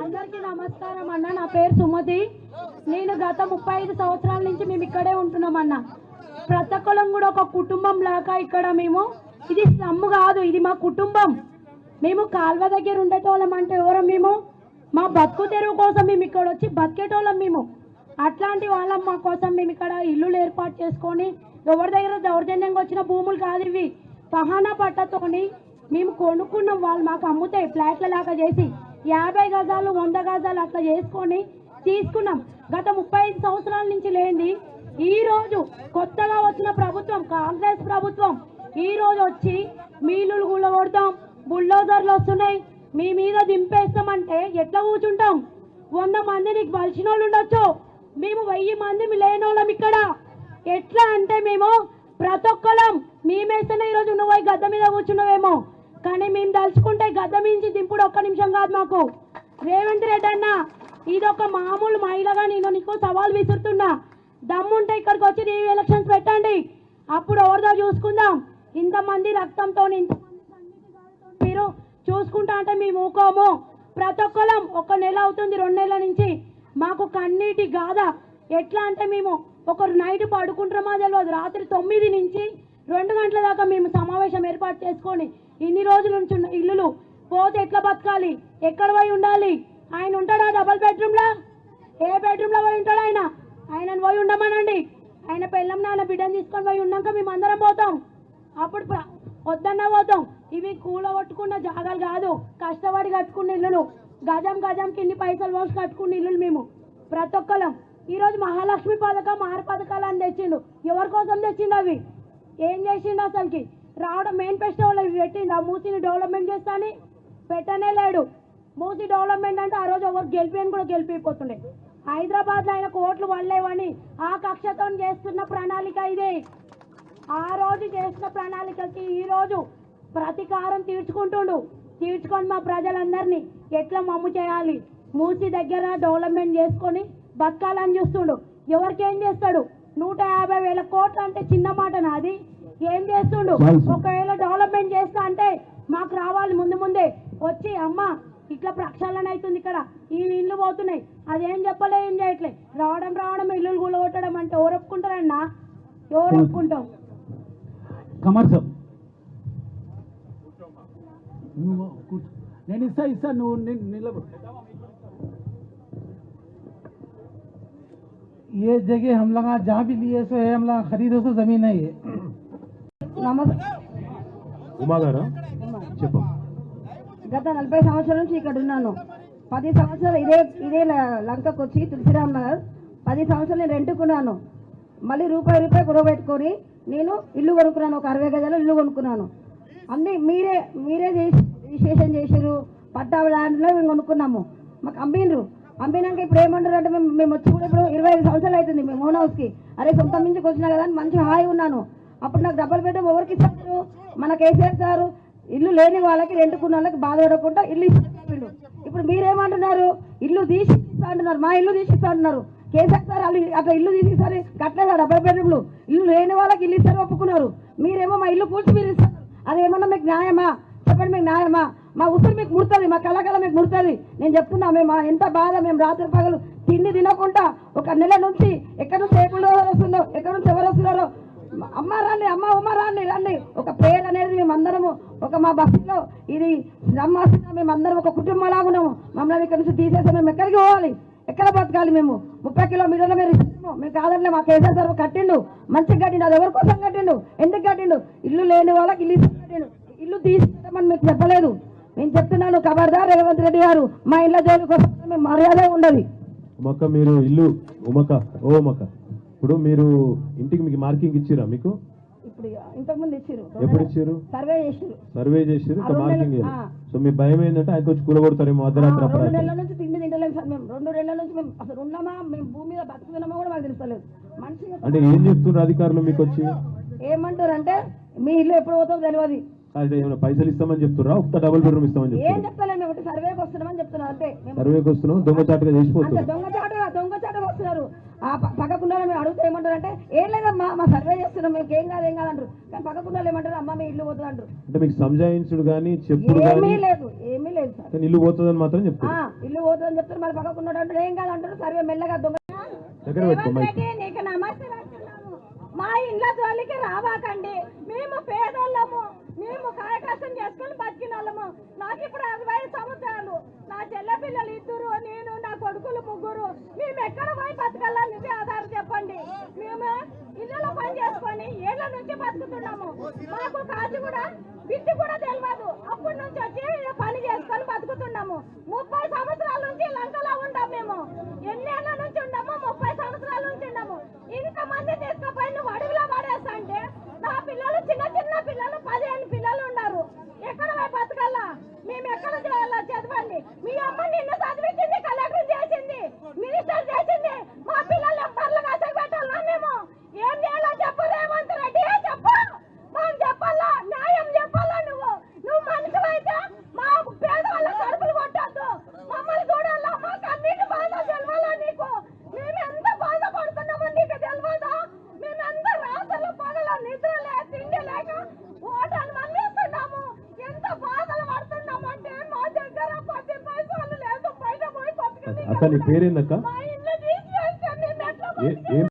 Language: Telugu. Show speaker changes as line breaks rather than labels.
అందరికీ నమస్కారం అన్న. నా పేరు సుమతి. నేను గత 35 సంవత్సరాల నుంచి మేము ఇక్కడే ఉంటున్నామన్న. ప్రతి ఒక్కరం కూడా ఒక కుటుంబం లాగా ఇక్కడ మేము. ఇది స్లమ్ కాదు, ఇది మా కుటుంబం. మేము కాల్వ దగ్గర ఉండేటోళ్ళం అంటే ఎవరం మేము? మా బతుకు తెరువు కోసం మేము ఇక్కడ వచ్చి బతికేటోళ్ళం మేము. అట్లాంటి వాళ్ళం మా కోసం మేము ఇక్కడ ఇల్లులు ఏర్పాటు చేసుకొని, ఎవరి దగ్గర దౌర్జన్యంగా వచ్చిన భూములు కాదు ఇవి. పహానా పట్టతోని మేము కొనుక్కున్నాం. వాళ్ళు మాకు అమ్ముతాయి ఫ్లాట్ల లాగా చేసి 50 గజాలు 100 గజాలు అట్లా చేసుకొని తీసుకున్నాం. గత 35 సంవత్సరాల నుంచి లేనిది ఈ రోజు కొత్తగా వచ్చిన ప్రభుత్వం, కాంగ్రెస్ ప్రభుత్వం, ఈ రోజు వచ్చి మీలులు గుల్లగొడతాం, బుల్డోజర్లు వస్తున్నాయి, మీ మీద దింపేస్తామంటే ఎట్లా కూర్చుంటాం? 100 మంది నీకు బలిసిన వాళ్ళు ఉండొచ్చు, మేము 1000 మంది లేనోళ్ళం ఇక్కడ. ఎట్లా అంటే మేము ప్రతి ఒక్కరం మేమేస్తేనే ఈరోజు నువ్వు గద్ద మీద కూర్చున్నావేమో, కానీ మేము తలుచుకుంటే గద్ద మించి దింపుడు ఒక్క నిమిషం కాదు మాకు. రేవంత్ రెడ్డి అన్న, ఇదొక మామూలు మహిళగా నేను నీకు సవాల్ విసురుతున్నా. దమ్ముంటే ఇక్కడికి వచ్చి రీ ఎలక్షన్స్ పెట్టండి, అప్పుడు ఎవరిదో చూసుకుందాం. ఇంతమంది రక్తంతో మీరు చూసుకుంటా అంటే మేము ఊకోము. ప్రతి ఒక్కరం 1 నెల అవుతుంది, 2 నెలల నుంచి మాకు కన్నీటి గాథ. ఎట్లా అంటే మేము ఒకరు నైట్ పడుకుంటామో తెలియదు, రాత్రి 9 నుంచి 2 గంటల దాకా మేము సమావేశం ఏర్పాటు చేసుకొని ఇన్ని రోజుల నుంచి ఉన్న ఇల్లులు పోతే ఎట్లా బతకాలి, ఎక్కడ పోయి ఉండాలి? ఆయన ఉంటాడా డబల్ బెడ్రూమ్లో? ఏ బెడ్రూమ్లో పోయి ఉంటాడు ఆయన? ఆయనను పోయి ఉండమనండి. ఆయన పెళ్ళం నాన్న బిడ్డను తీసుకొని పోయి ఉన్నాక మేము అందరం పోతాం. అప్పుడు వద్దన్నా పోతాం. ఇవి కూలగొట్టుకున్న జాగాలు కాదు, కష్టపడి కట్టుకున్న ఇల్లులు. గజం గజంకి ఇన్ని పైసలు పోసి కట్టుకున్న ఇల్లులు మేము ప్రతి ఒక్కరం. ఈరోజు మహాలక్ష్మి పథకం 6 పథకాలు అని తెచ్చిండు. ఎవరి కోసం తెచ్చిండు? అవి ఏం చేసిండు అసలుకి? రావడం మేనిఫెస్టోలో ఇవి పెట్టిండు. ఆ మూసిని డెవలప్మెంట్ చేస్తా అని పెట్టనే లేడు. మూసి డెవలప్మెంట్ అంటే ఆ రోజు ఎవరు గెలిపి కూడా గెలిపిపోతుండే. హైదరాబాద్లో ఆయన కోట్లు పడలేవని ఆ కక్షతో చేస్తున్న ప్రణాళిక ఇదే. ఆ రోజు చేసిన ప్రణాళికకి ఈరోజు ప్రతీకారం తీర్చుకొని మా ప్రజలందరినీ ఎట్లా మమ్ము చేయాలి, మూసి దగ్గర డెవలప్మెంట్ చేసుకొని బతకాలని చూస్తుండు. ఎవరికేం చేస్తాడు? 150,000 కోట్లు అంటే చిన్న మాట నాది. ఏం చేస్తుండు? ఒకవేళ డెవలప్మెంట్ చేస్తా అంటే మాకు రావాలి ముందే వచ్చి, అమ్మ ఇట్లా ప్రక్షాళన అవుతుంది, ఇక్కడ ఈ ఇల్లు పోతున్నాయి, అదేం చెప్పలే, ఏం చేయట్లే. రావడం ఇల్లులు కూలగొట్టడం అంటే ఎవరు ఒప్పుకుంటారన్నా? ఎవరు ఒప్పుకుంటాం?
నేను ఇస్తా నువ్వు నిలబడు. ये जगह हम लोग जहाँ भी लिए सो है, हम लोग खरीदो सो जमीन है ये.
ఉమా గారు చెప్పు.
గత 40 సంవత్సరాల నుంచి ఇక్కడ ఉన్నాను. 10 సంవత్సరాలు ఇదే లంకకు వచ్చి తులసిరామ్ నగర్ 10 సంవత్సరాలు నేను రెంటుకున్నాను. మళ్ళీ రూపాయి కూడబెట్టుకొని నేను ఇల్లు కొనుక్కున్నాను. ఒక 60 గజాలు ఇల్లు కొనుక్కున్నాను. అన్నీ మీరే రిజిస్ట్రేషన్ చేసారు. పట్టా ల్యాండ్లో మేము కొనుక్కున్నాము. మాకు అమ్మినాక ఇప్పుడు ఏమంటారు అంటే మేము వచ్చి కూడా ఇప్పుడు 25 సంవత్సరాలు అవుతుంది మేము ఓన్ హౌస్కి. అరే సొంతం నుంచి వచ్చినా కదా అని మంచి హాయి ఉన్నాను. అప్పుడు నాకు డబల్ బెడ్రూమ్ ఎవరికి ఇస్తారు? మన కేసీఆర్ సారు ఇల్లు లేని వాళ్ళకి, రెంటుకున్న వాళ్ళకి బాధపడకుండా ఇల్లు ఇస్తాడు. ఇప్పుడు మీరేమంటున్నారు? ఇల్లు తీసిస్తా అంటున్నారు. మా ఇల్లు తీసిస్తా అంటున్నారు. కేసీఆర్ సార్ వాళ్ళు అట్లా ఇల్లు తీసిస్తారు, కట్టలేదు డబల్ బెడ్రూమ్లు. ఇల్లు లేని వాళ్ళకి ఇల్లు ఇస్తారు, ఒప్పుకున్నారు. మీరేమో మా ఇల్లు కూర్చి మీరు ఇస్తారు. అదేమన్నా మీకు న్యాయమా? చెప్పండి, మీకు న్యాయమా? మా ఉసురు మీకు ముడుతుంది, మా కళకళ మీకు ముడుతుంది. నేను చెప్తున్నా, మేము ఎంత బాధ. మేము రాత్రి పగలు తిండి తినకుండా 1 నెల నుంచి ఎక్కడి నుంచి వస్తుందో, ఎక్కడి నుంచి ఎవరు వస్తున్నారో, అమ్మ రండి, ఉమ్మ రండి. ఒక పేరు అనేది మేమందరము మా బస్సులో ఇది నమ్మాసిన మేమందరం ఒక కుటుంబంలాగా ఉన్నాము. మమ్మల్ని ఇక్కడ నుంచి తీసేస్తే మేము ఎక్కడికి పోవాలి? ఎక్కడ బతకాలి? మేము 30 కిలోమీటర్ల మేము ఇస్తాము. మేము కాదంటే మా కేసీఆర్ సార్ కట్టిండు, మంచిగా కట్టిండు. అది ఎవరి కోసం కట్టిండు? ఎందుకు కట్టిండు? ఇల్లు లేని వాళ్ళకి ఇల్లు కట్టిండు. ఇల్లు తీసుకుంటామని మీకు చెప్పలేదు. నేను చెప్తున్నాను, ఖబర్దార్ రేవంత్ రెడ్డి గారు, మా ఇళ్ళ జోలికి వస్తే మేము మర్యాద ఉండదు.
ఉమక్క మీరు ఇల్లు ఉమక్క ఇప్పుడు మీరు ఇంటికి మీకు మార్కింగ్ ఇచ్చిరా? మీకు
ఇప్పుడు ఇంతకుముందు ఇచ్చారు.
ఎప్పుడు ఇచ్చారు? సర్వే చేసారు మార్కింగ్. సో మీ భయం ఏంటంటే ఆయనకు వచ్చి కూలగొడతారేమో అర్ధరాత్రి.
2 నెలల నుంచి తిండి తింటలేము సార్. మేము 2 నెలల నుంచి మేము అసలు ఉన్నామా, మేము భూమి మీద బతుకుతున్నామా కూడా మాకు తెలుస్తలేదు. మంచిగా
అంటే ఏం చెప్తున్నారు అధికారులు మీకు వచ్చి?
ఏమంటారు అంటే మీ ఇల్లు ఎప్పుడు పోతుందో తెలియదు.
ఏమైనా పైసలు ఇస్తామని చెప్తున్నా? ఒక్క డబుల్ బెడ్రూమ్ ఇస్తామని చెప్తున్నా?
ఏం చెప్తలేము, ఒకటి సర్వేకి వస్తున్నామని చెప్తున్నారు అంతే.
సర్వేకి వస్తున్నాం, దొంగచాటుగా చేసిపోతున్నారు.
దొంగచాటుగా వస్తున్నారు.
ఆ పక్కకున్న వాళ్ళు మేము అడిగితే ఏమంటారు అంటే ఏం లేదమ్మా మా సర్వే చేస్తున్నాం మీకు ఏం కాదంటారు. కానీ పక్కకున్న వాళ్ళు ఏమంటారు అమ్మ మీ ఇల్లు పోతుంది అంటారు.
అంటే మీకు సంజాయించుడు కానీ చెప్పుడు కానీ
ఏమీ లేదు సార్.
కానీ ఇల్లు పోతుందని మాత్రం చెప్తారు.
ఇల్లు పోతుందని చెప్తారు. మరి పక్కకున్నాడు అంటారు ఏం కాదంటారు. సర్వే మెల్లగా దొంగ
దగ్గర పెట్టుకో మైక్.
నీకు నమస్తే పెడుతున్నాము. మా ఇళ్ళ జోలికి రావాకండి. మేము పేదోళ్ళము, మేము కాయకష్టం చేసుకుని బతికిన వాళ్ళము. నాకు ఇప్పుడు 65 సంవత్సరాలు. నా చెల్లె పిల్లలు 2, నేను నా కొడుకులు 3. మేము ఎక్కడ పోయి బతకాలా నువ్వే ఆధారం చెప్పండి. మేము ఇళ్ళలో పని చేసుకొని ఏళ్ళ నుంచి బతుకుతున్నాము. మాకు కాజు కూడా బిడ్డ కూడా తెలియదు. అప్పటి నుంచి వచ్చి పని చేసుకొని బతుకుతున్నాము. 30 సంవత్సరాల నుంచి లంకలో ఉండాము. మేము ఎన్నేళ్ల నుంచి ఉండము? 30 సంవత్సరాల నుంచి ఉండము. ఇంతమంది తీసుకుపోయి నువ్వు అడవిలో పడేస్తా అంటే నా పిల్లలు చిన్న చిన్న పిల్లలు 15 పిల్లలు ఉన్నారు. ఎక్కడ పోయి బతకాలా? మేము ఎక్కడ చేయాలా చెప్పండి. మీ అమ్మ నిన్ను చదివించింది, కలెక్టర్ చేసింది, మినిస్టర్ చేసింది. మా పిల్లలు ఎప్పర్లు కాసే పెట్టాలా? మేము ఏం చేయాలో చెప్పు రేవంత్ రెడ్డి, చెప్పు. మనం చెప్పాలా, న్యాయం చెప్పాలా? నువ్వు మనిషివైతే మా పేదవాళ్ళ కడుపులు కొట్టద్దు. మమ్మల్ని చూడాలా, మా కన్నీటి బాధ తెలవాలా నీకు? మేము ఎంత బాధపడుతున్నామో నీకు తెలియదా? మేము ఎంత రాత్రులు పగల నిద్ర లేక తిండి లేక ఓటలు మళ్ళీస్తున్నాము. ఎంత బాధలు పడుతున్నామంటే మా దగ్గర 10 పైసలు లేదు. బయట పోయి
అక్క నీ పేరేందక్క?
మా ఇల్లు తీసి మేము ఎట్లా
ఏం